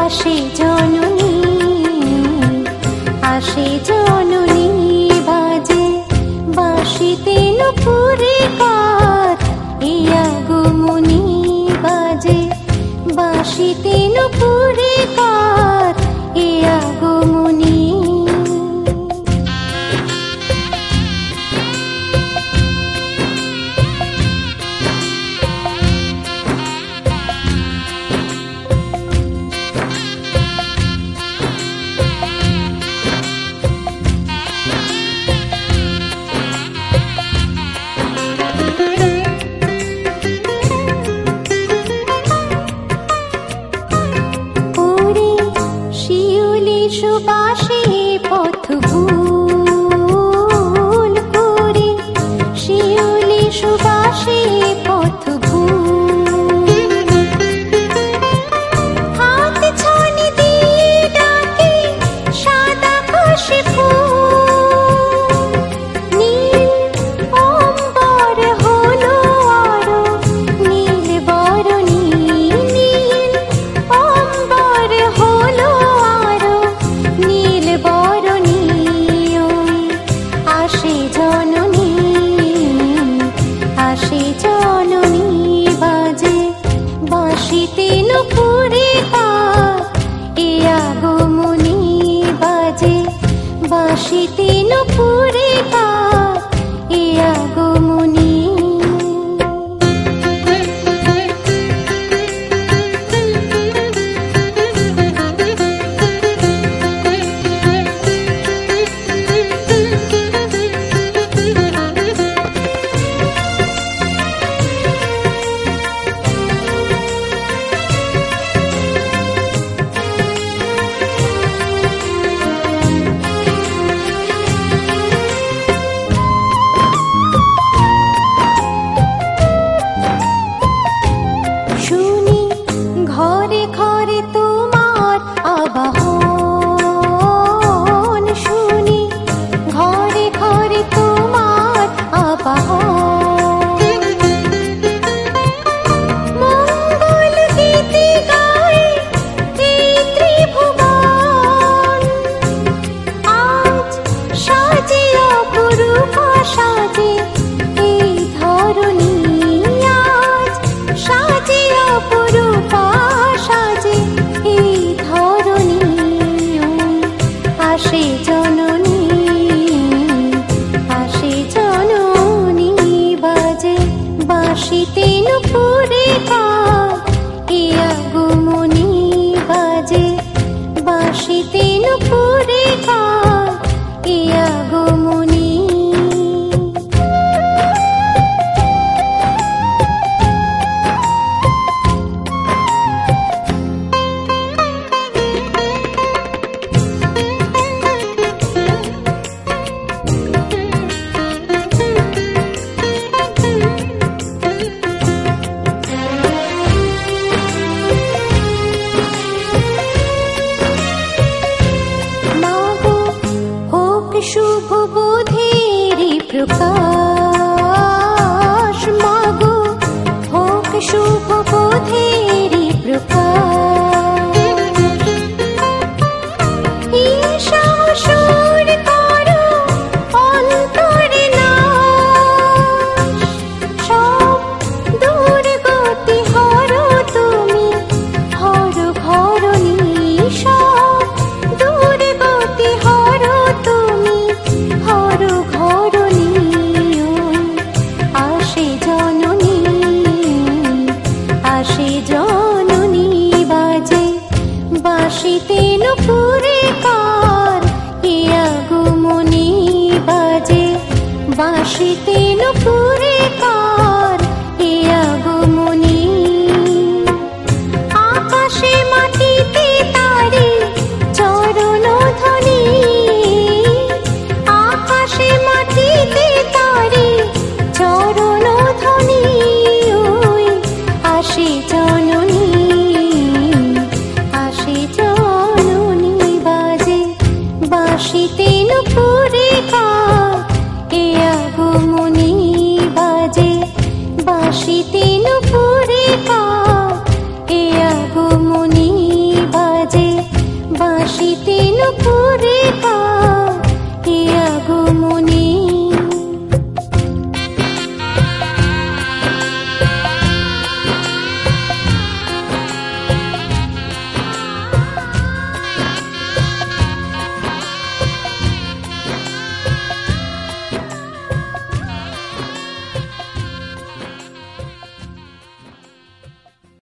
আসে জননী, আসে জননী, বাজে বাঁশিতে নুপুরে কার, এই আগমনী, বাজে বাঁশিতে নুপুরে কার, এই আগমনী। সুবাসে পথ ভুল করে, শিউলি সুবাসে পথ ভুল, হাত ছানি দিয়ে ডাকে সাদা কাশি ফুল, নীল অম্বর হলো আরো নীল বরণী, নীল অম্বর হলো নীল বরণী, আসে জননী, আসে জননী, বাজে বাঁশিতে নুপুরে কার, এই আগমনী, বাজে বাঁশিতে নুপুরে কার, এই আগমনী। শুনি ঘরে ঘরে তোমার আবাহন, শুনি ঘরে ঘরে তোমার আবাহন, মঙ্গল গীতি গায় এই ত্রিভুবন, আজ সাজে অপরূপা সাজে এই ধরণী, আজ সাজে অপরূপা সাজে এই ধরণী, আসে জননী, আসে জননী, বাজে বাঁশিতে নুপুরে কার, এই আগমনী, বাজে বাঁশিতে নুপুরে কার, এই আগমনী। মাগো নুপুরে